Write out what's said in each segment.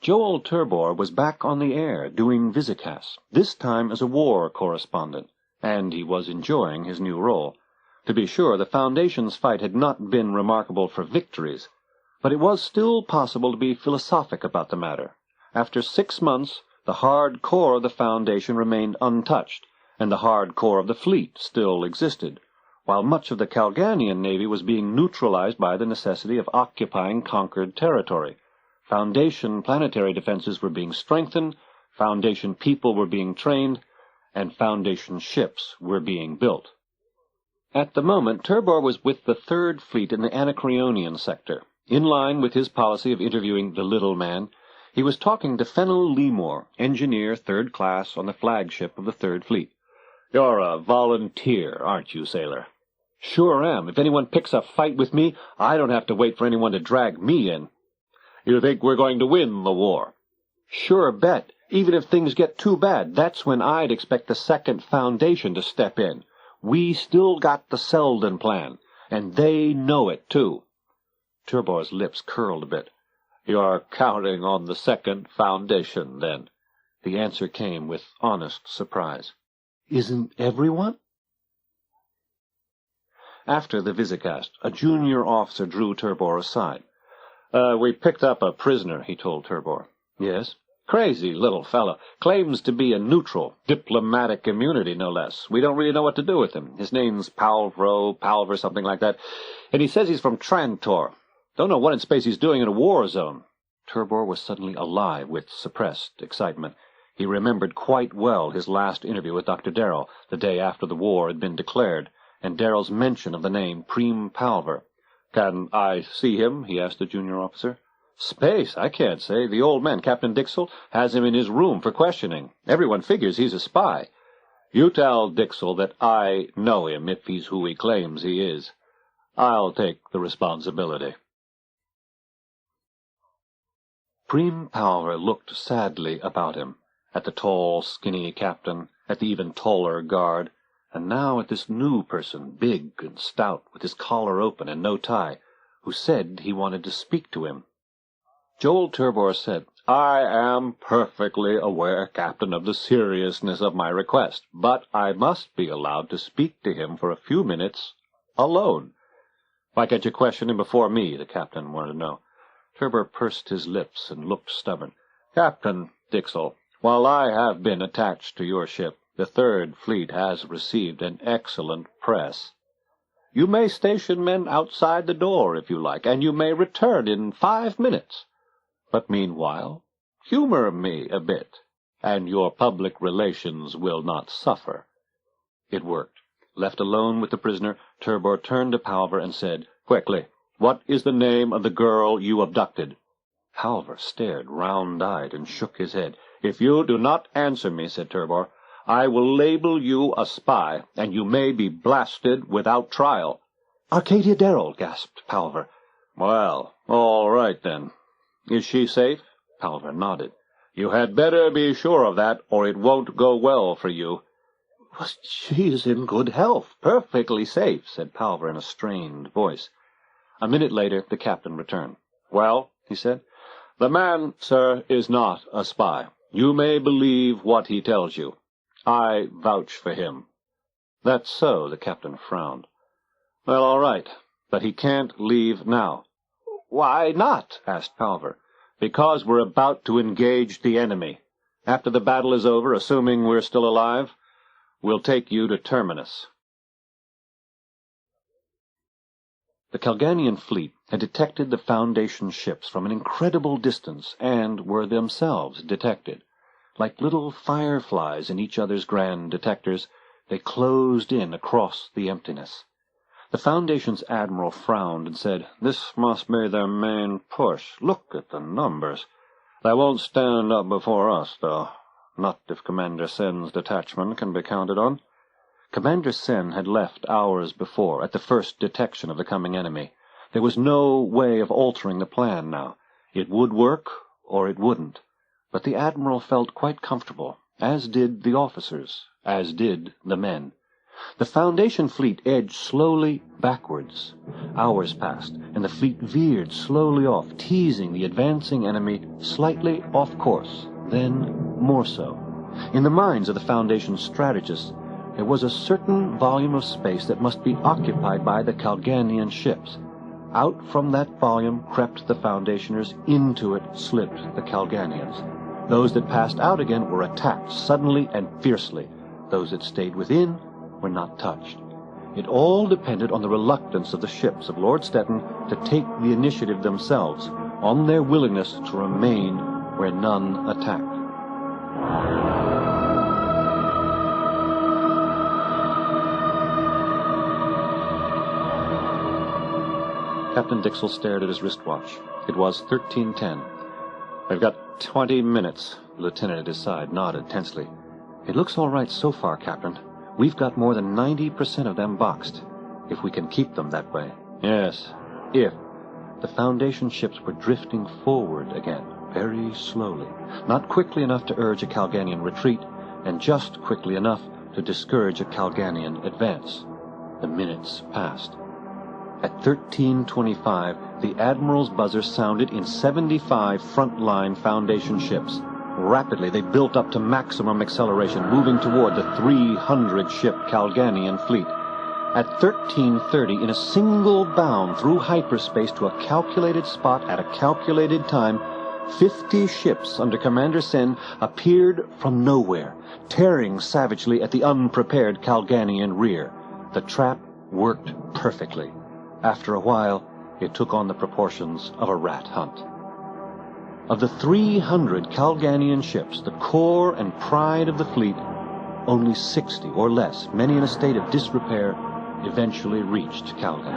Joel Turbor was back on the air doing visicasts, this time as a war correspondent, and he was enjoying his new role. To be sure, the Foundation's fight had not been remarkable for victories, but it was still possible to be philosophic about the matter. After 6 months, the hard core of the Foundation remained untouched, and the hard core of the fleet still existed, while much of the Calganian navy was being neutralized by the necessity of occupying conquered territory. Foundation planetary defenses were being strengthened, Foundation people were being trained, and Foundation ships were being built. At the moment, Turbor was with the Third Fleet in the Anacreonian sector. In line with his policy of interviewing the little man, he was talking to Fennel Leemore, engineer 3rd class on the flagship of the Third Fleet. "You're a volunteer, aren't you, sailor?" "Sure am. If anyone picks a fight with me, I don't have to wait for anyone to drag me in." "You think we're going to win the war?" "Sure bet. Even if things get too bad, that's when I'd expect the Second Foundation to step in. We still got the Selden plan, and they know it, too." Turbor's lips curled a bit. "You're counting on the Second Foundation, then?" The answer came with honest surprise. "Isn't everyone?" After the visicast, a junior officer drew Turbor aside. We picked up a prisoner," he told Turbor. "Yes?" "Crazy little fellow. Claims to be a neutral. Diplomatic immunity, no less. We don't really know what to do with him. His name's Palver, something like that. And he says he's from Trantor. Don't know what in space he's doing in a war zone." Turbor was suddenly alive with suppressed excitement. He remembered quite well his last interview with Dr. Darrell, the day after the war had been declared, and Darrell's mention of the name Preem Palver. "Can I see him?" he asked the junior officer. "Space, I can't say. The old man, Captain Dixell, has him in his room for questioning. Everyone figures he's a spy." "You tell Dixell that I know him if he's who he claims he is. I'll take the responsibility." Preem Palver looked sadly about him, at the tall, skinny captain, at the even taller guard, and now at this new person, big and stout, with his collar open and no tie, who said he wanted to speak to him. Joel Turbor said, "I am perfectly aware, Captain, of the seriousness of my request, but I must be allowed to speak to him for a few minutes alone." "Why can't you question him before me?" the captain wanted to know. Turbor pursed his lips and looked stubborn. "Captain Dixell, while I have been attached to your ship, the Third Fleet has received an excellent press. You may station men outside the door if you like, and you may return in 5 minutes. But meanwhile, humor me a bit, and your public relations will not suffer." It worked. Left alone with the prisoner, Turbor turned to Palver and said, "Quickly, what is the name of the girl you abducted?" Palver stared round-eyed and shook his head. "If you do not answer me," said Turbor, "I will label you a spy, and you may be blasted without trial." "Arcadia Darrell," gasped Palver. "Well, all right, then. Is she safe?" Palver nodded. "You had better be sure of that, or it won't go well for you." "She is in good health, perfectly safe," said Palver in a strained voice. A minute later the captain returned. "Well," he said, "the man, sir, is not a spy. You may believe what he tells you. I vouch for him." "That's so," the captain frowned. "Well, all right, but he can't leave now." "Why not?" asked Palver. "Because we're about to engage the enemy. After the battle is over, assuming we're still alive, we'll take you to Terminus." The Calganian fleet had detected the Foundation ships from an incredible distance and were themselves detected. Like little fireflies in each other's grand detectors, they closed in across the emptiness. The Foundation's admiral frowned and said, "This must be their main push. Look at the numbers. They won't stand up before us, though. Not if Commander Sen's detachment can be counted on." Commander Sen had left hours before, at the first detection of the coming enemy. There was no way of altering the plan now. It would work, or it wouldn't. But the admiral felt quite comfortable, as did the officers, as did the men. The Foundation fleet edged slowly backwards. Hours passed, and the fleet veered slowly off, teasing the advancing enemy slightly off course, then more so. In the minds of the Foundation strategists, there was a certain volume of space that must be occupied by the Calganian ships. Out from that volume crept the Foundationers, into it slipped the Calganians. Those that passed out again were attacked suddenly and fiercely. Those that stayed within were not touched. It all depended on the reluctance of the ships of Lord Stettin to take the initiative themselves, on their willingness to remain where none attacked. Captain Dixell stared at his wristwatch. It was 13:10. "We've got 20 minutes, the lieutenant at his side nodded tensely. "It looks all right so far, Captain. We've got more than 90% of them boxed, if we can keep them that way." "Yes, if." The Foundation ships were drifting forward again, very slowly, not quickly enough to urge a Calganian retreat, and just quickly enough to discourage a Calganian advance. The minutes passed. At 13:25, the Admiral's buzzer sounded in 75 front-line Foundation ships. Rapidly, they built up to maximum acceleration, moving toward the 300-ship Calganian fleet. At 13:30, in a single bound through hyperspace to a calculated spot at a calculated time, 50 ships under Commander Sen appeared from nowhere, tearing savagely at the unprepared Calganian rear. The trap worked perfectly. After a while, it took on the proportions of a rat hunt. Of the 300 Calganian ships, the core and pride of the fleet, only 60 or less, many in a state of disrepair, eventually reached Calgan.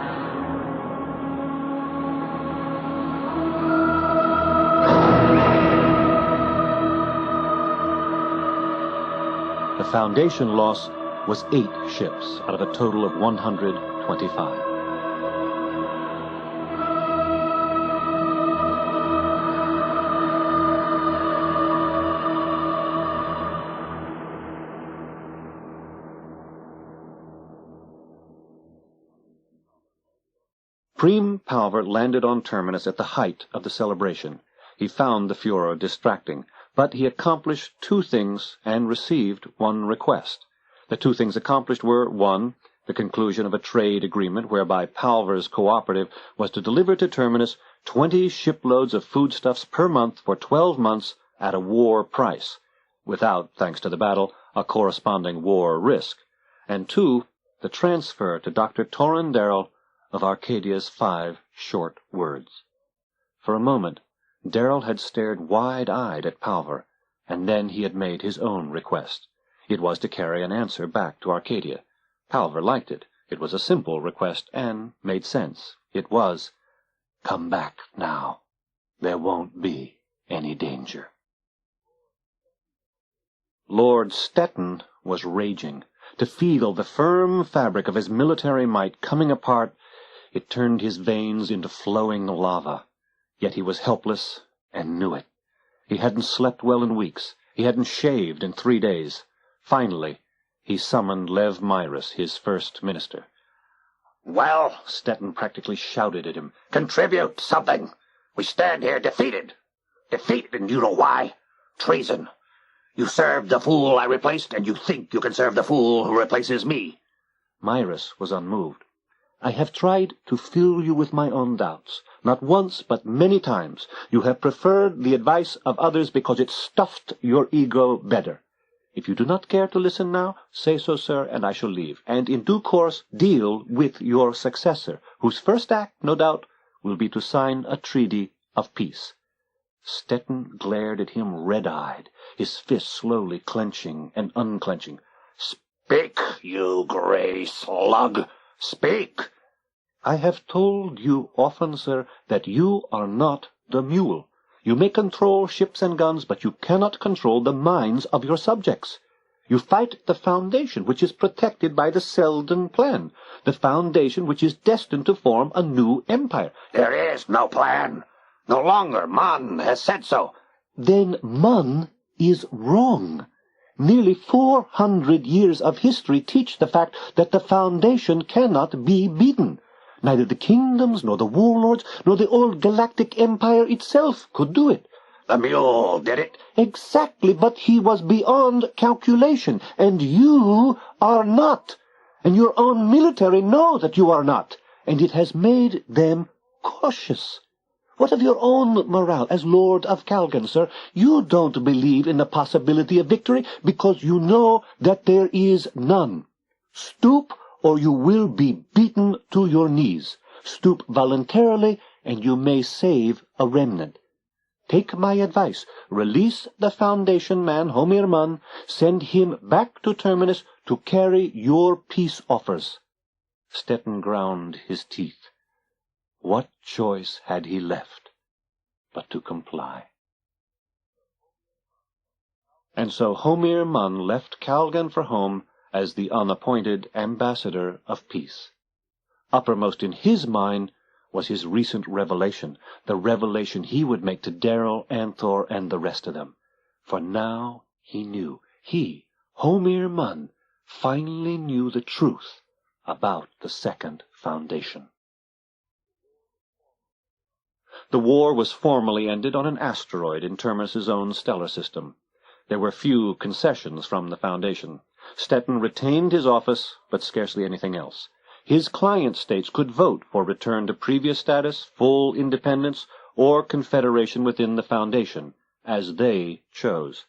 The Foundation loss was 8 ships out of a total of 125. Preem Palver landed on Terminus at the height of the celebration. He found the Führer distracting, but he accomplished 2 things and received 1 request. The 2 things accomplished were, 1, the conclusion of a trade agreement whereby Palver's cooperative was to deliver to Terminus 20 shiploads of foodstuffs per month for 12 months at a war price, without, thanks to the battle, a corresponding war risk. And 2, the transfer to Dr. Torrin Darrell of Arcadia's 5 short words. For a moment, Darrell had stared wide-eyed at Palver, and then he had made his own request. It was to carry an answer back to Arcadia. Palver liked it. It was a simple request and made sense. It was, "Come back now. There won't be any danger." Lord Stettin was raging. To feel the firm fabric of his military might coming apart, it turned his veins into flowing lava. Yet he was helpless and knew it. He hadn't slept well in weeks. He hadn't shaved in 3 days. Finally, he summoned Lev Myrus, his first minister. "Well," Stettin practically shouted at him, "contribute something. We stand here defeated. Defeated, and you know why? Treason. You served the fool I replaced, and you think you can serve the fool who replaces me." Myrus was unmoved. "I have tried to fill you with my own doubts. Not once, but many times. You have preferred the advice of others because it stuffed your ego better. If you do not care to listen now, say so, sir, and I shall leave, and in due course deal with your successor, whose first act, no doubt, will be to sign a treaty of peace." Stettin glared at him red-eyed, his fist slowly clenching and unclenching. "Speak, you grey slug! Speak!" "I have told you often, sir, that you are not the mule. You may control ships and guns, but you cannot control the minds of your subjects. You fight the Foundation, which is protected by the Selden Plan, the Foundation which is destined to form a new empire." "There is no plan. No longer. Mon has said so." "Then Mon is wrong. Nearly 400 years of history teach the fact that the Foundation cannot be beaten. Neither the kingdoms, nor the warlords, nor the old galactic empire itself could do it. The mule did it. Exactly, but he was beyond calculation, and you are not. And your own military know that you are not, and it has made them cautious. What of your own morale as Lord of Calgan, sir? You don't believe in the possibility of victory because you know that there is none. Stoop, or you will be beaten to your knees. Stoop voluntarily, and you may save a remnant. Take my advice. Release the Foundation man, Homir Mun. Send him back to Terminus to carry your peace offers. Stettin ground his teeth. What choice had he left but to comply? And so Homir Mun left Calgan for home as the unappointed ambassador of peace. Uppermost in his mind was his recent revelation, the revelation he would make to Darrell, Anthor, and the rest of them. For now he knew. He, Homir Mun, finally knew the truth about the Second Foundation. The war was formally ended on an asteroid in Terminus's own stellar system. There were few concessions from the Foundation. Stettin retained his office, but scarcely anything else. His client states could vote for return to previous status, full independence, or confederation within the Foundation, as they chose.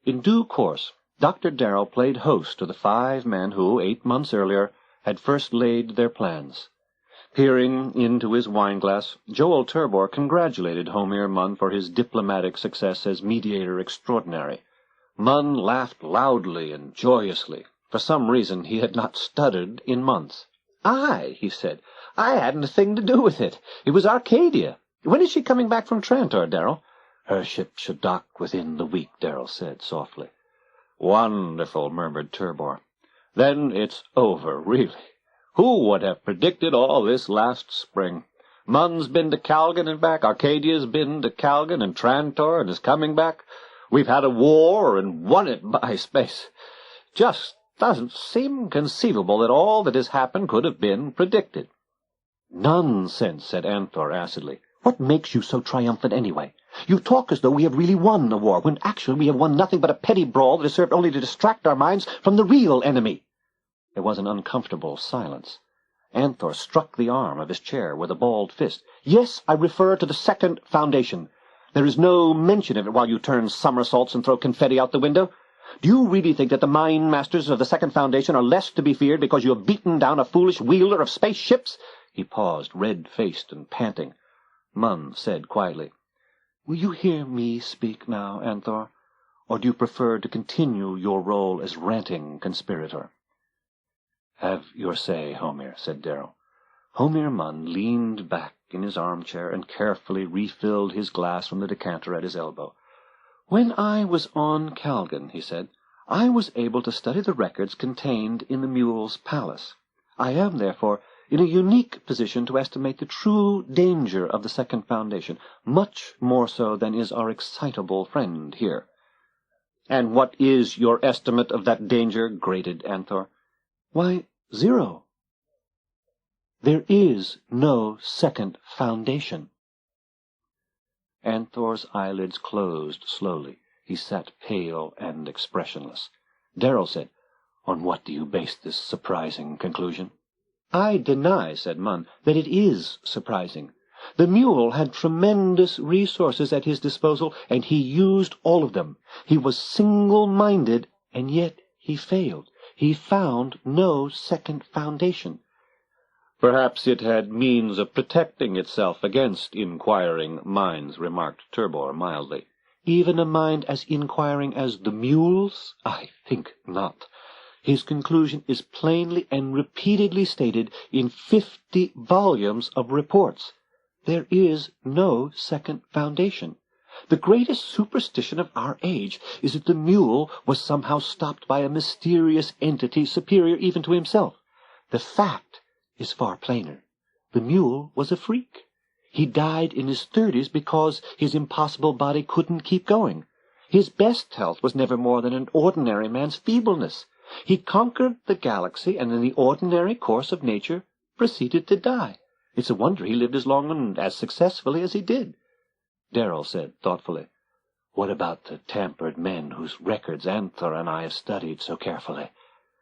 In due course, Dr. Darrell played host to the 5 men who, 8 months earlier, had first laid their plans. Peering into his wineglass, Joel Turbor congratulated Homir Mun for his diplomatic success as mediator extraordinary. Mun laughed loudly and joyously. For some reason he had not stuttered in months. "Aye," he said, "I hadn't a thing to do with it. It was Arcadia. When is she coming back from Trantor, Darrell?" "Her ship should dock within the week," Darrell said softly. "Wonderful," murmured Turbor. "Then it's over, really. Who would have predicted all this last spring? Mun's been to Calgan and back. Arcadia's been to Calgan and Trantor and is coming back. We've had a war and won it by space. Just doesn't seem conceivable that all that has happened could have been predicted." "Nonsense," said Anthor acidly. "What makes you so triumphant anyway? You talk as though we have really won the war, when actually we have won nothing but a petty brawl that has served only to distract our minds from the real enemy." There was an uncomfortable silence. Anthor struck the arm of his chair with a balled fist. "Yes, I refer to the Second Foundation. There is no mention of it while you turn somersaults and throw confetti out the window. Do you really think that the mine masters of the Second Foundation are less to be feared because you have beaten down a foolish wielder of space ships?" He paused, red-faced and panting. Mun said quietly, "Will you hear me speak now, Anthor? Or do you prefer to continue your role as ranting conspirator?" "Have your say, Homir," said Darrell. Homir Mun leaned back in his armchair and carefully refilled his glass from the decanter at his elbow. "When I was on Calgan," he said, "I was able to study the records contained in the Mule's palace. I am, therefore, in a unique position to estimate the true danger of the Second Foundation, much more so than is our excitable friend here." "And what is your estimate of that danger?" grated Anthor. "Why, 0. There is no Second Foundation." Anthor's eyelids closed slowly. He sat pale and expressionless. Darrell said, "On what do you base this surprising conclusion?" "I deny," said Mun, "that it is surprising. The Mule had tremendous resources at his disposal, and he used all of them. He was single-minded, and yet he failed. He found no Second Foundation." "Perhaps it had means of protecting itself against inquiring minds," remarked Turbor mildly. "Even a mind as inquiring as the Mule's? I think not. His conclusion is plainly and repeatedly stated in 50 volumes of reports. There is no Second Foundation. The greatest superstition of our age is that the Mule was somehow stopped by a mysterious entity superior even to himself. The fact is far plainer. The Mule was a freak. He died in his 30s because his impossible body couldn't keep going. His best health was never more than an ordinary man's feebleness. He conquered the galaxy, and in the ordinary course of nature proceeded to die. It's a wonder he lived as long and as successfully as he did. Darrell said thoughtfully, "What about the tampered men whose records Anthor and I have studied so carefully?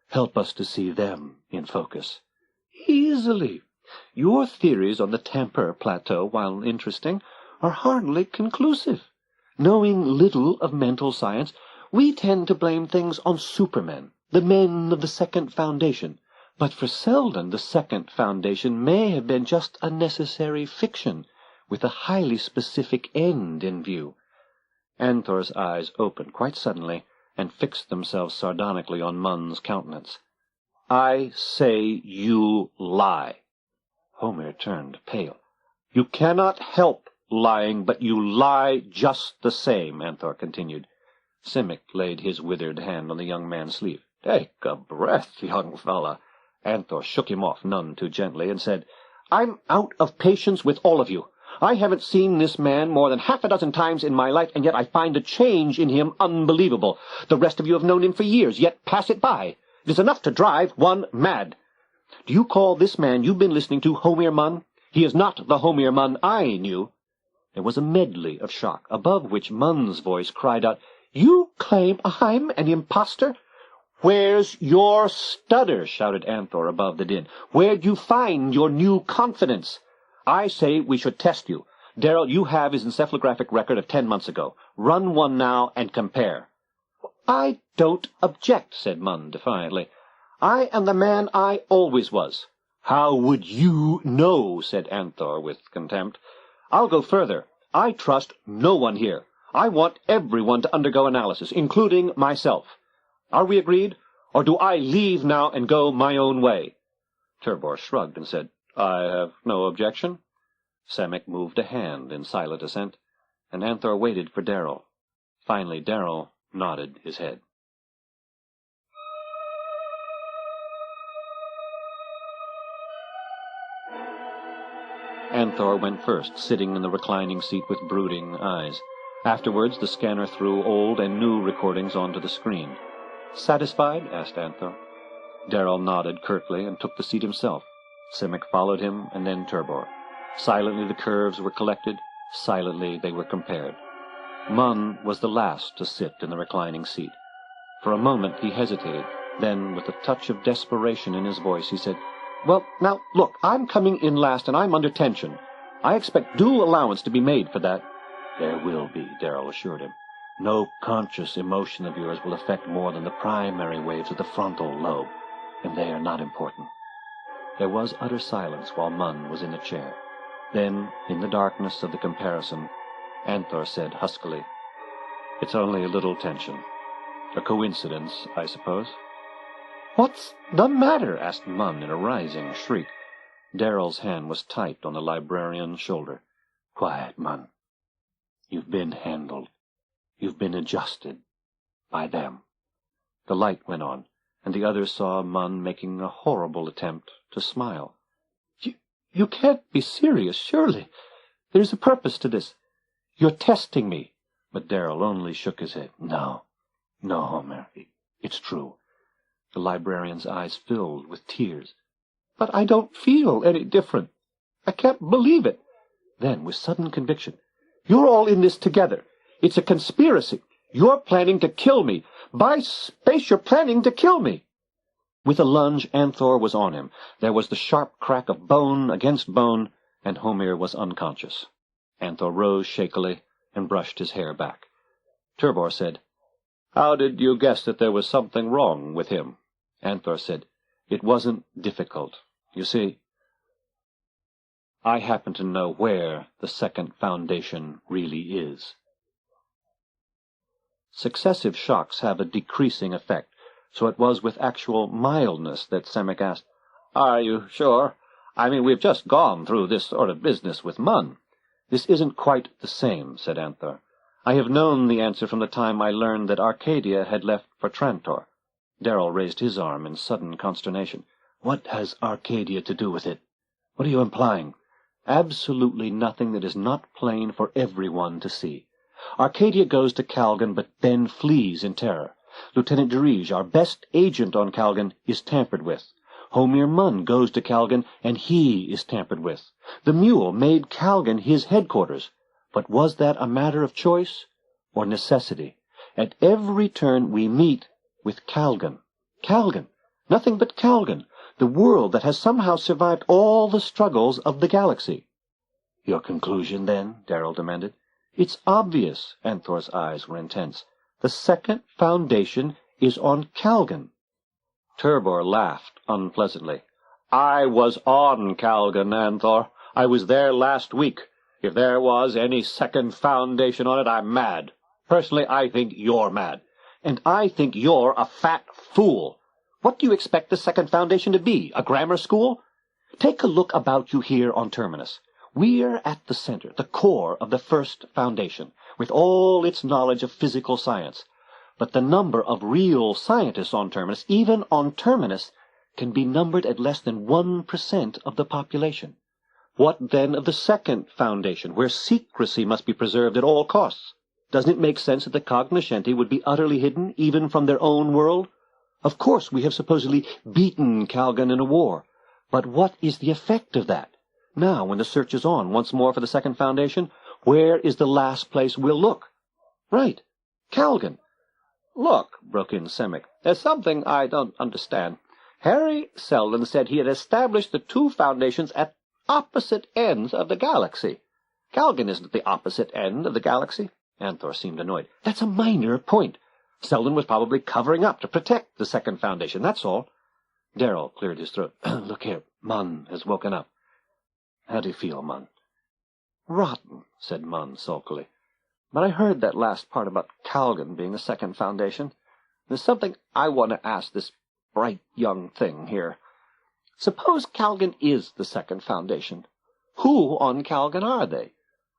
Help us to see them in focus." "Easily. Your theories on the Tamper Plateau, while interesting, are hardly conclusive. Knowing little of mental science, we tend to blame things on supermen, the men of the Second Foundation. But for Selden, the Second Foundation may have been just a necessary fiction, with a highly specific end in view." Anthor's eyes opened quite suddenly and fixed themselves sardonically on Munn's countenance. "I say you lie." Homer turned pale. "You cannot help lying, but you lie just the same," Anthor continued. Simic laid his withered hand on the young man's sleeve. "Take a breath, young fella." Anthor shook him off none too gently and said, "I'm out of patience with all of you. I haven't seen this man more than half a dozen times in my life, and yet I find a change in him unbelievable. The rest of you have known him for years, yet pass it by. It is enough to drive one mad. Do you call this man you've been listening to Homer Munn? He is not the Homer Munn I knew." There was a medley of shock, above which Munn's voice cried out, "You claim I'm an impostor?" "Where's your stutter?" shouted Anthor above the din. "Where'd you find your new confidence? I say we should test you. Darrell, you have his encephalographic record of 10 months ago. Run one now and compare." "I don't object," said Munn defiantly. "I am the man I always was." "How would you know?" said Anthor with contempt. "I'll go further. I trust no one here. I want everyone to undergo analysis, including myself. Are we agreed? Or do I leave now and go my own way?" Turbor shrugged and said, "I have no objection." Semic moved a hand in silent assent, and Anthor waited for Darrell. Finally Darrell nodded his head. Anthor went first, sitting in the reclining seat with brooding eyes. Afterwards the scanner threw old and new recordings onto the screen. "Satisfied?" asked Anthor. Darrell nodded curtly and took the seat himself. Simic followed him, and then Turbor. Silently the curves were collected, silently they were compared. Munn was the last to sit in the reclining seat. For a moment he hesitated. Then, with a touch of desperation in his voice, he said, "Well, now, look, I'm coming in last, and I'm under tension. I expect due allowance to be made for that." "There will be," Darrell assured him. "No conscious emotion of yours will affect more than the primary waves of the frontal lobe, and they are not important." There was utter silence while Munn was in the chair. Then, in the darkness of the comparison, Anthor said huskily, "It's only a little tension. A coincidence, I suppose." "What's the matter?" asked Munn in a rising shriek. Darrell's hand was tight on the librarian's shoulder. "Quiet, Munn. You've been handled. You've been adjusted. By them." The light went on, and the others saw Munn making a horrible attempt to smile. You can't be serious, surely. There's a purpose to this. You're testing me." But Darrell only shook his head. No, Homer. It's true." The librarian's eyes filled with tears. "But I don't feel any different. I can't believe it." Then, with sudden conviction, "You're all in this together. It's a conspiracy. You're planning to kill me. By space, you're planning to kill me." With a lunge, Anthor was on him. There was the sharp crack of bone against bone, and Homer was unconscious. Anthor rose shakily and brushed his hair back. Turbor said, "How did you guess that there was something wrong with him?" Anthor said, "It wasn't difficult. You see, I happen to know where the Second Foundation really is." Successive shocks have a decreasing effect, so it was with actual mildness that Semic asked, "Are you sure? I mean, we've just gone through this sort of business with Munn." "This isn't quite the same," said Anthor. "I have known the answer from the time I learned that Arcadia had left for Trantor." Darrell raised his arm in sudden consternation. "What has Arcadia to do with it? What are you implying?" "Absolutely nothing that is not plain for everyone to see. Arcadia goes to Calgan, but then flees in terror. Lieutenant Dirige, our best agent on Calgan, is tampered with. Homir Munn goes to Calgan, and he is tampered with. The mule made Calgan his headquarters. But was that a matter of choice or necessity? At every turn we meet with Calgan. Calgan. Nothing but Calgan. The world that has somehow survived all the struggles of the galaxy. Your conclusion, then? Darrell demanded. It's obvious. Anthor's eyes were intense. The second foundation is on Calgan. Turbor laughed unpleasantly. I was on Calgan, Anthor. I was there last week. If there was any second foundation on it, I'm mad. Personally, I think you're mad. And I think you're a fat fool. What do you expect the second foundation to be, a grammar school? Take a look about you here on Terminus. We're at the center, the core of the first foundation, with all its knowledge of physical science. But the number of real scientists on Terminus, even on Terminus, can be numbered at less than 1% of the population. What then of the second foundation, where secrecy must be preserved at all costs? Doesn't it make sense that the cognoscenti would be utterly hidden, even from their own world? Of course we have supposedly beaten Calgan in a war, but what is the effect of that? Now, when the search is on once more for the second foundation, where is the last place we'll look? Right, Calgan. Look, broke in Semic, there's something I don't understand. Harry Seldon said he had established the two foundations at opposite ends of the galaxy. Calgan isn't the opposite end of the galaxy. Anthor seemed annoyed. That's a minor point. Seldon was probably covering up to protect the second foundation, that's all. Darrell cleared his throat. Look here, Munn has woken up. How do you feel, Munn? Rotten, said Munn sulkily. But I heard that last part about Calgan being the second foundation. There's something I want to ask this bright young thing here. Suppose Calgan is the second foundation. Who on Calgan are they?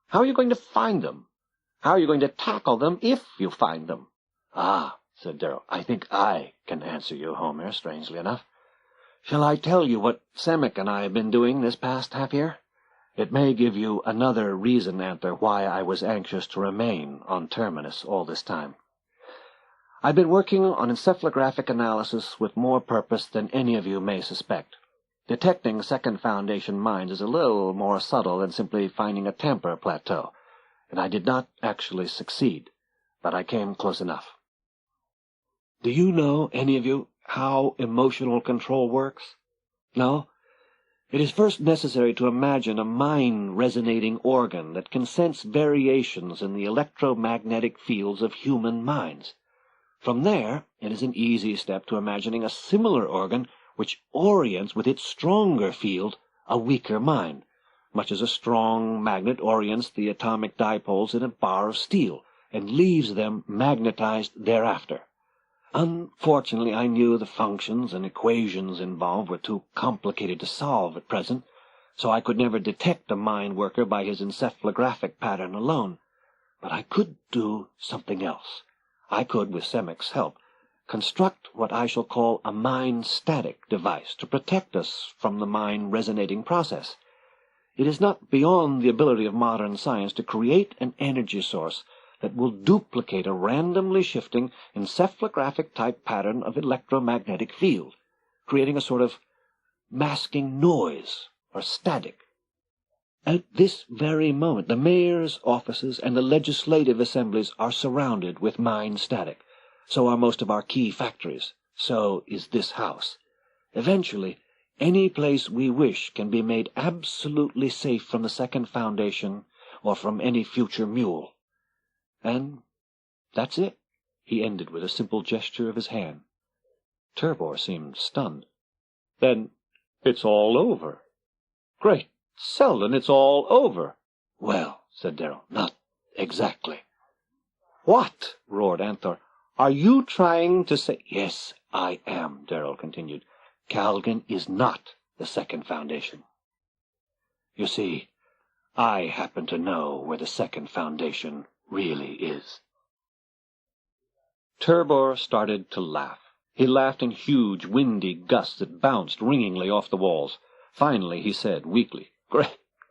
How are you going to find them? How are you going to tackle them if you find them? Ah, said Darrell, I think I can answer you, Homer, strangely enough. Shall I tell you what Semic and I have been doing this past half-year? It may give you another reason, Anthor, why I was anxious to remain on Terminus all this time. I've been working on encephalographic analysis with more purpose than any of you may suspect. Detecting second foundation minds is a little more subtle than simply finding a temper plateau, and I did not actually succeed, but I came close enough. Do you know, any of you, how emotional control works? No? It is first necessary to imagine a mind-resonating organ that can sense variations in the electromagnetic fields of human minds. From there, it is an easy step to imagining a similar organ which orients with its stronger field a weaker mind, much as a strong magnet orients the atomic dipoles in a bar of steel, and leaves them magnetized thereafter. Unfortunately, I knew the functions and equations involved were too complicated to solve at present, so I could never detect a mind worker by his encephalographic pattern alone. But I could do something else. I could, with Semic's help, construct what I shall call a mind-static device to protect us from the mind-resonating process. It is not beyond the ability of modern science to create an energy source that will duplicate a randomly shifting encephalographic-type pattern of electromagnetic field, creating a sort of masking noise or static. At this very moment, the mayor's offices and the legislative assemblies are surrounded with mind static. So are most of our key factories. So is this house. Eventually, any place we wish can be made absolutely safe from the second foundation or from any future mule. And that's it, he ended with a simple gesture of his hand. Turbor seemed stunned. Then it's all over. Great Seldon, it's all over. Well, said Darrell, not exactly. What? Roared Anthor. Are you trying to say— Yes, I am, Darrell continued. Calgan is not the second foundation. You see, I happen to know where the second foundation really is. Turbor started to laugh. He laughed in huge, windy gusts that bounced ringingly off the walls. Finally he said weakly,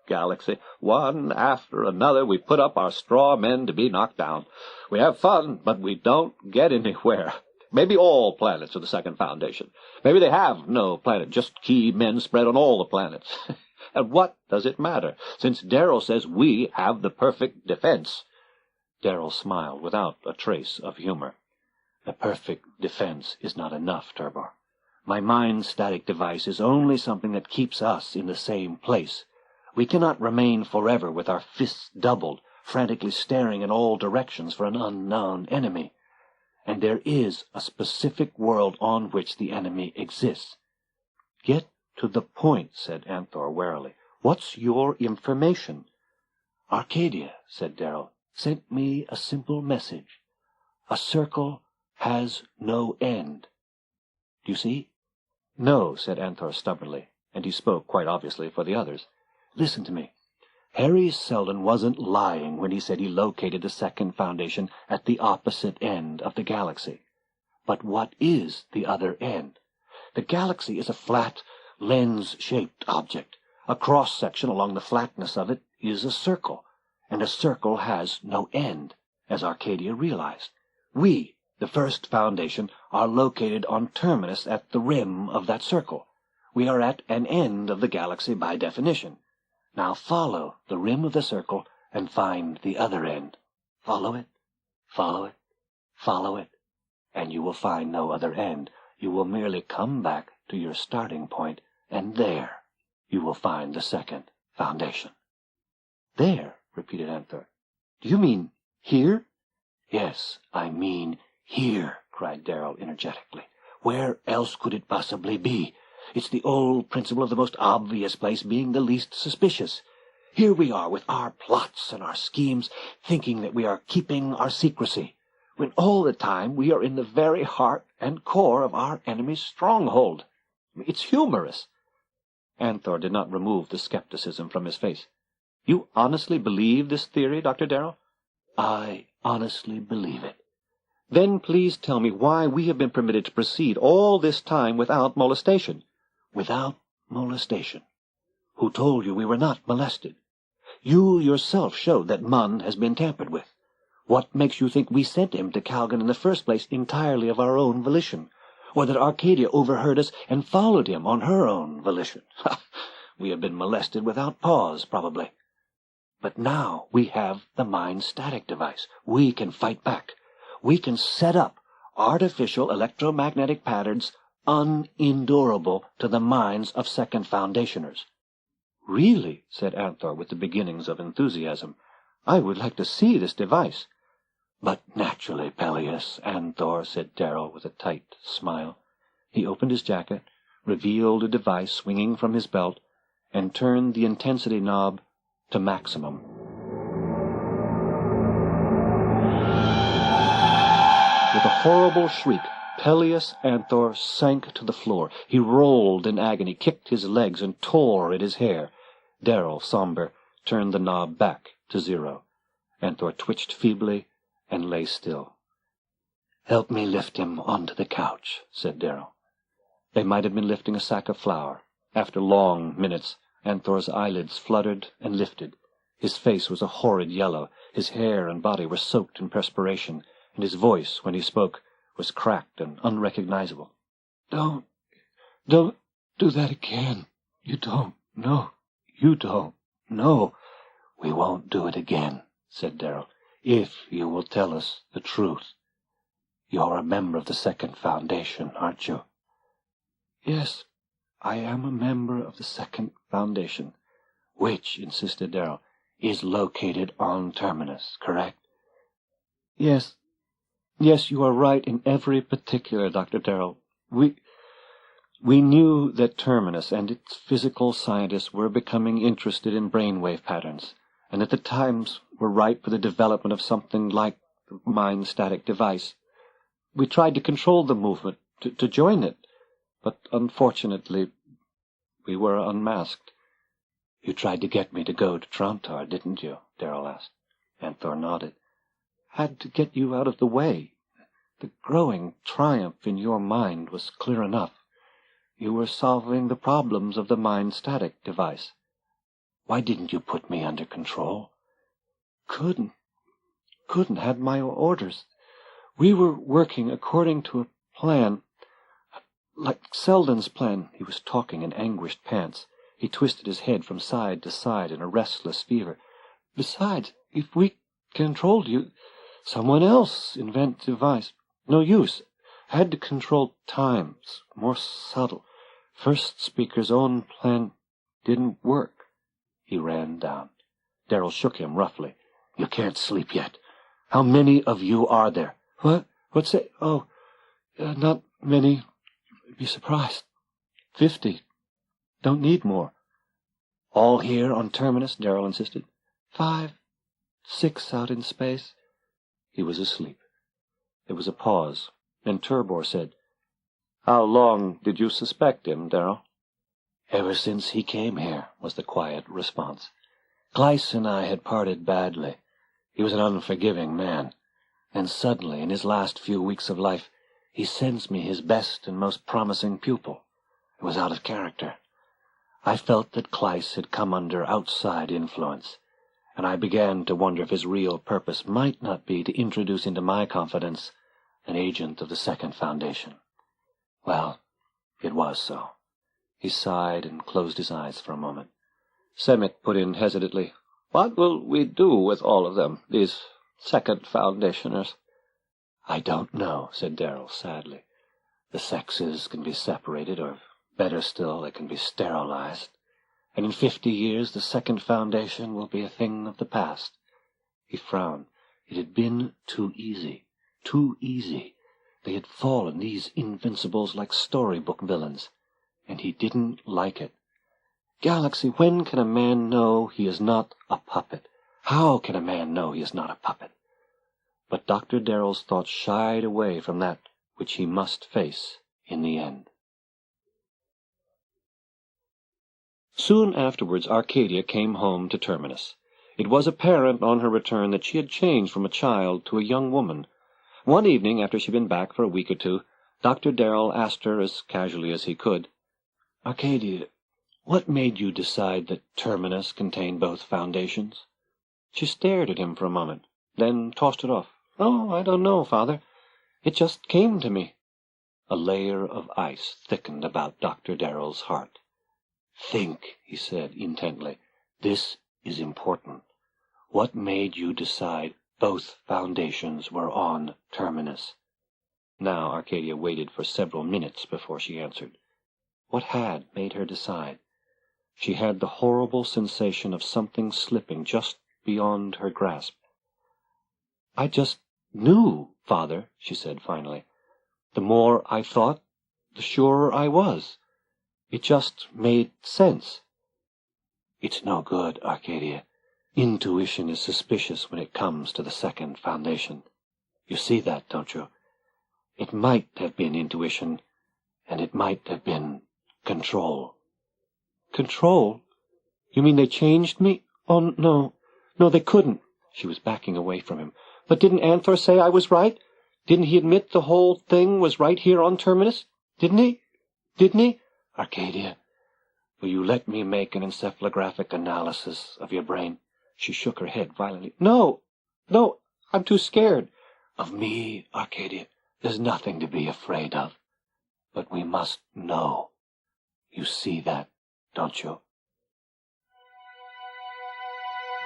galaxy. One after another we put up our straw men to be knocked down. We have fun, but we don't get anywhere. Maybe all planets are the second foundation. Maybe they have no planet, just key men spread on all the planets. And what does it matter, since Darrow says we have the perfect defense? Darrow smiled without a trace of humor. The perfect defense is not enough, Turbor. My mind-static device is only something that keeps us in the same place. We cannot remain forever with our fists doubled, frantically staring in all directions for an unknown enemy. And there is a specific world on which the enemy exists. Get to the point, said Anthor warily. What's your information? Arcadia, said Darrow, sent me a simple message. A circle has no end. Do you see? No, said Anthor stubbornly, and he spoke quite obviously for the others. Listen to me. Harry Seldon wasn't lying when he said he located the second foundation at the opposite end of the galaxy. But what is the other end? The galaxy is a flat, lens-shaped object. A cross-section along the flatness of it is a circle, and a circle has no end, as Arcadia realized. We, the first foundation, are located on terminus at the rim of that circle. We are at an end of the galaxy by definition. Now follow the rim of the circle and find the other end. Follow it, follow it, follow it, and you will find no other end. You will merely come back to your starting point, and there you will find the second foundation. There, repeated Anthor. Do you mean here? Yes, I mean here, cried Darrow energetically. Where else could it possibly be? It's the old principle of the most obvious place being the least suspicious. Here we are with our plots and our schemes, thinking that we are keeping our secrecy, when all the time we are in the very heart and core of our enemy's stronghold. It's humorous. Anthor did not remove the skepticism from his face. You honestly believe this theory, Dr. Darrow? I honestly believe it. Then please tell me why we have been permitted to proceed all this time without molestation. Without molestation? Who told you we were not molested? You yourself showed that Munn has been tampered with. What makes you think we sent him to Calgan in the first place entirely of our own volition, or that Arcadia overheard us and followed him on her own volition? We have been molested without pause, probably. But now we have the mind-static device. We can fight back. We can set up artificial electromagnetic patterns unendurable to the minds of second foundationers. Really, said Anthor with the beginnings of enthusiasm, I would like to see this device. But naturally, Peleus, Anthor, said Darrow with a tight smile. He opened his jacket, revealed a device swinging from his belt, and turned the intensity knob to maximum. With a horrible shriek, Peleus Anthor sank to the floor. He rolled in agony, kicked his legs, and tore at his hair. Darrow, somber, turned the knob back to 0. Anthor twitched feebly and lay still. "Help me lift him onto the couch," said Darrow. They might have been lifting a sack of flour. After long minutes, Anthor's eyelids fluttered and lifted. His face was a horrid yellow. His hair and body were soaked in perspiration, and his voice, when he spoke, was cracked and unrecognizable. Don't do that again. You don't know. You don't know." "We won't do it again," said Darrow, "if you will tell us the truth. You're a member of the Second Foundation, aren't you?" "Yes, I am a member of the Second Foundation." "Which," insisted Darrow, "is located on Terminus, correct?" Yes, you are right in every particular, Dr. Darrow. We knew that Terminus and its physical scientists were becoming interested in brainwave patterns, and that the times were ripe for the development of something like the mind-static device. We tried to control the movement, to join it, but unfortunately we were unmasked. "You tried to get me to go to Trontar, didn't you?" Darrow asked. Anthor nodded. "Had to get you out of the way. The growing triumph in your mind was clear enough. You were solving the problems of the mind-static device." Why didn't you put me under control?" Couldn't. Had my orders. We were working according to a plan, like Selden's plan." He was talking in anguished pants. He twisted his head from side to side in a restless fever. "Besides, if we controlled you, someone else invent device. No use. Had to control times, more subtle. First speaker's own plan didn't work." He ran down. Darrell shook him roughly. "You can't sleep yet. How many of you are there?" "What? What's it? Oh, not many. Be surprised. 50. Don't need more." "All here on Terminus?" Darrell insisted. 5, 6 out in space." He was asleep. There was a pause. Then Turbor said, "How long did you suspect him, Darrell?" "Ever since he came here," was the quiet response. "Gleiss and I had parted badly. He was an unforgiving man. And suddenly, in his last few weeks of life, he sends me his best and most promising pupil. It was out of character. I felt that Gleiss had come under outside influence, and I began to wonder if his real purpose might not be to introduce into my confidence an agent of the Second Foundation. Well, it was so." He sighed and closed his eyes for a moment. Semmet put in hesitantly, "What will we do with all of them, these Second Foundationers?" "I don't know," said Darrell sadly. "The sexes can be separated, or, better still, they can be sterilized. And in 50 years the Second Foundation will be a thing of the past." He frowned. It had been too easy. Too easy. They had fallen, these invincibles, like storybook villains. And he didn't like it. Galaxy, when can a man know he is not a puppet? How can a man know he is not a puppet? But Dr. Darrell's thoughts shied away from that which he must face in the end. Soon afterwards Arcadia came home to Terminus. It was apparent on her return that she had changed from a child to a young woman. One evening, after she had been back for a week or two, Dr. Darrell asked her as casually as he could, "Arcadia, what made you decide that Terminus contained both foundations?" She stared at him for a moment, then tossed it off. "Oh, I don't know, Father. It just came to me." A layer of ice thickened about Dr. Darrell's heart. "Think," he said intently. "This is important. What made you decide both foundations were on Terminus?" Now Arcadia waited for several minutes before she answered. What had made her decide? She had the horrible sensation of something slipping just beyond her grasp. "I just knew, Father," she said finally. "The more I thought, the surer I was. It just made sense." "It's no good, Arcadia. Intuition is suspicious when it comes to the Second Foundation. You see that, don't you? It might have been intuition, and it might have been control." "Control? You mean they changed me? Oh, no. No, they couldn't." She was backing away from him. "But didn't Anthor say I was right? Didn't he admit the whole thing was right here on Terminus? Didn't he? Didn't he?" "Arcadia, will you let me make an encephalographic analysis of your brain?" She shook her head violently. No, I'm too scared." "Of me, Arcadia, there's nothing to be afraid of. But we must know. You see that, don't you?"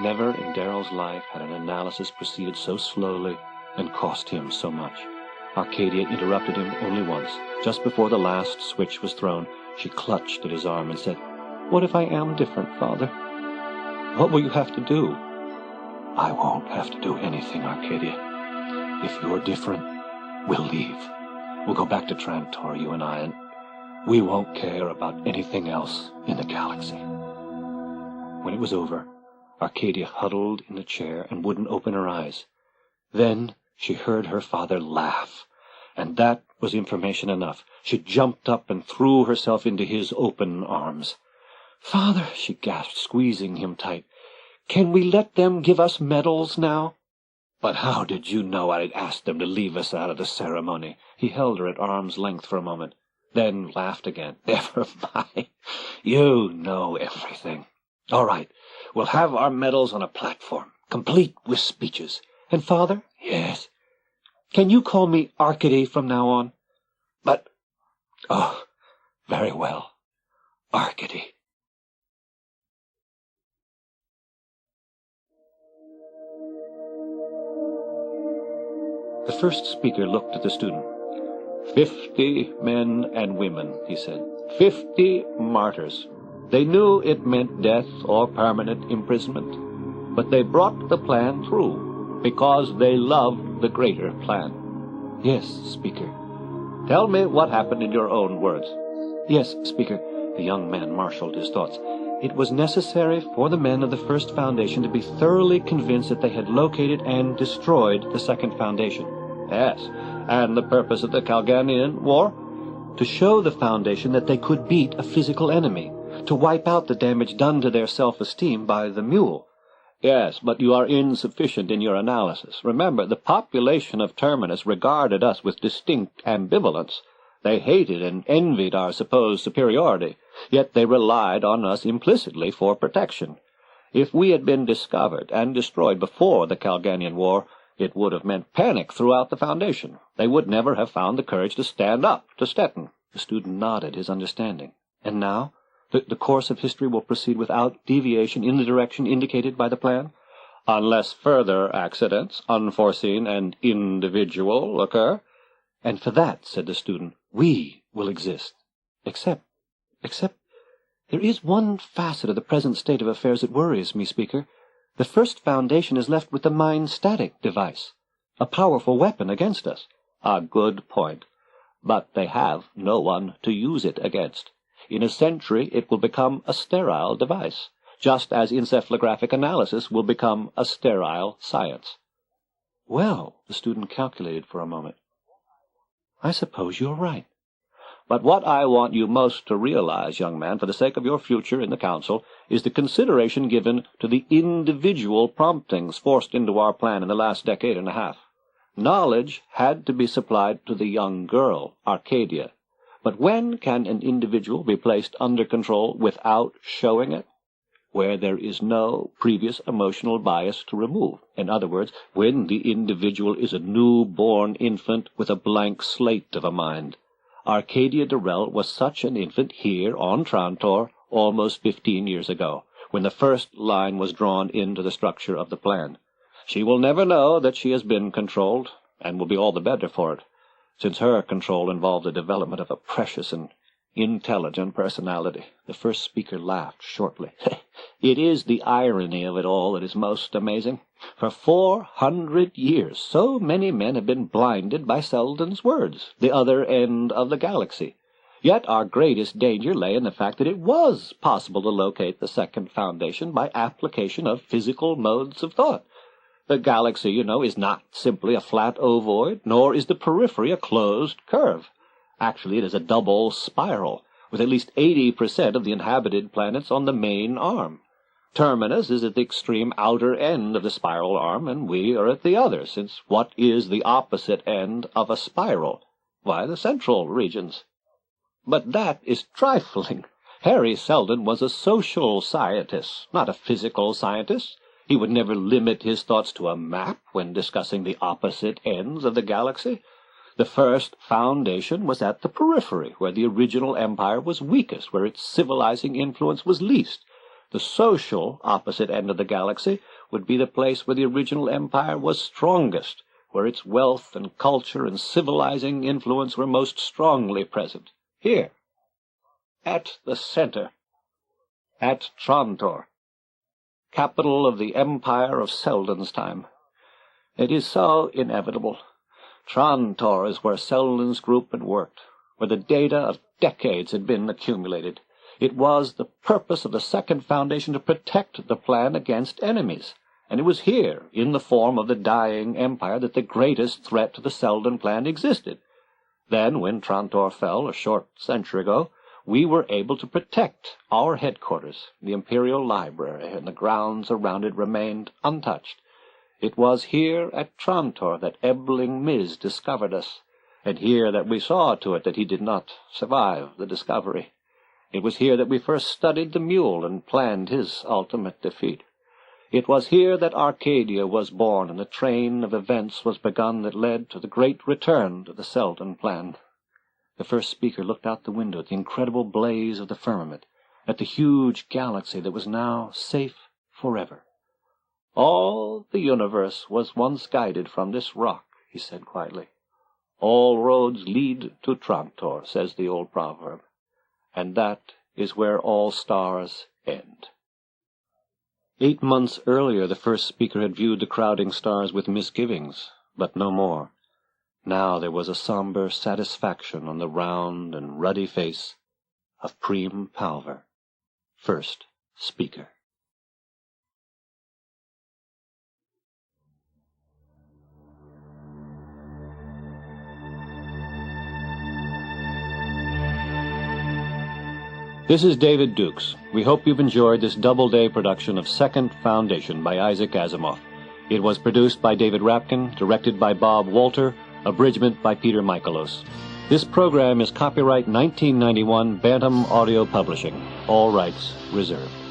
Never in Darrell's life had an analysis proceeded so slowly and cost him so much. Arcadia interrupted him only once. Just before the last switch was thrown, she clutched at his arm and said, "What if I am different, Father? What will you have to do?" "I won't have to do anything, Arcadia. If you're different, we'll leave. We'll go back to Trantor, you and I, and we won't care about anything else in the galaxy." When it was over, Arcadia huddled in the chair and wouldn't open her eyes. Then she heard her father laugh, and that was information enough. She jumped up and threw herself into his open arms. "Father," she gasped, squeezing him tight, "can we let them give us medals now?" "But how did you know I'd asked them to leave us out of the ceremony?" He held her at arm's length for a moment, then laughed again. "Never mind. You know everything. All right, we'll have our medals on a platform, complete with speeches. And, Father? Yes? Can you call me Arcady from now on? But, oh, very well, Arcady. The first speaker looked at the student. 50 men and women, he said. 50 martyrs. They knew it meant death or permanent imprisonment, but they brought the plan through because they loved the greater plan. Yes, Speaker. Tell me what happened in your own words. Yes, Speaker. The young man marshaled his thoughts. It was necessary for the men of the first foundation to be thoroughly convinced that they had located and destroyed the second foundation. Yes, and the purpose of the Calganian War? To show the foundation that they could beat a physical enemy, to wipe out the damage done to their self-esteem by the mule. Yes, but you are insufficient in your analysis. Remember, the population of Terminus regarded us with distinct ambivalence. They hated and envied our supposed superiority, yet they relied on us implicitly for protection. If we had been discovered and destroyed before the Calganian War, it would have meant panic throughout the Foundation. They would never have found the courage to stand up to Stettin. The student nodded his understanding. And now? The course of history will proceed without deviation in the direction indicated by the plan? Unless further accidents, unforeseen and individual, occur. And for that, said the student, we will exist. Except, there is one facet of the present state of affairs that worries me, Speaker. The first foundation is left with the mind-static device, a powerful weapon against us. A good point. But they have no one to use it against. In a century it will become a sterile device, just as encephalographic analysis will become a sterile science. Well, the student calculated for a moment. I suppose you're right. But what I want you most to realize, young man, for the sake of your future in the Council, is the consideration given to the individual promptings forced into our plan in the last decade and a half. Knowledge had to be supplied to the young girl, Arcadia. But when can an individual be placed under control without showing it? Where there is no previous emotional bias to remove. In other words, when the individual is a new-born infant with a blank slate of a mind. Arcadia Durrell was such an infant here on Trantor almost 15 years ago, when the first line was drawn into the structure of the plan. She will never know that she has been controlled, and will be all the better for it, since her control involved the development of a precious and intelligent personality. The first speaker laughed shortly. It is the irony of it all that is most amazing. For 400 years, so many men have been blinded by Selden's words, the other end of the galaxy. Yet our greatest danger lay in the fact that it was possible to locate the second foundation by application of physical modes of thought. The galaxy, you know, is not simply a flat ovoid, nor is the periphery a closed curve. Actually, it is a double spiral, with at least 80% of the inhabited planets on the main arm. Terminus is at the extreme outer end of the spiral arm, and we are at the other, since what is the opposite end of a spiral? Why, the central regions. But that is trifling. Harry Selden was a social scientist, not a physical scientist. He would never limit his thoughts to a map when discussing the opposite ends of the galaxy. The first foundation was at the periphery, where the original empire was weakest, where its civilizing influence was least. The social opposite end of the galaxy would be the place where the original empire was strongest, where its wealth and culture and civilizing influence were most strongly present. Here, at the center, at Trantor, capital of the empire of Selden's time. It is so inevitable. Trantor is where Selden's group had worked, where the data of decades had been accumulated. It was the purpose of the second foundation to protect the plan against enemies, and it was here, in the form of the dying empire, that the greatest threat to the Selden plan existed. Then, when Trantor fell a short century ago, we were able to protect our headquarters. The Imperial Library and the grounds around it remained untouched. It was here at Trantor that Ebbling Miz discovered us, and here that we saw to it that he did not survive the discovery. It was here that we first studied the mule and planned his ultimate defeat. It was here that Arcadia was born, and the train of events was begun that led to the great return to the Selden plan. The first speaker looked out the window at the incredible blaze of the firmament, at the huge galaxy that was now safe forever. "All the universe was once guided from this rock," he said quietly. "All roads lead to Trantor," says the old proverb, "and that is where all stars end." 8 months earlier the first speaker had viewed the crowding stars with misgivings, but no more. Now there was a somber satisfaction on the round and ruddy face of Prem Palver, first speaker. This is David Dukes. We hope you've enjoyed this double-day production of Second Foundation by Isaac Asimov. It was produced by David Rapkin, directed by Bob Walter, abridgment by Peter Michaelos. This program is copyright 1991 Bantam Audio Publishing. All rights reserved.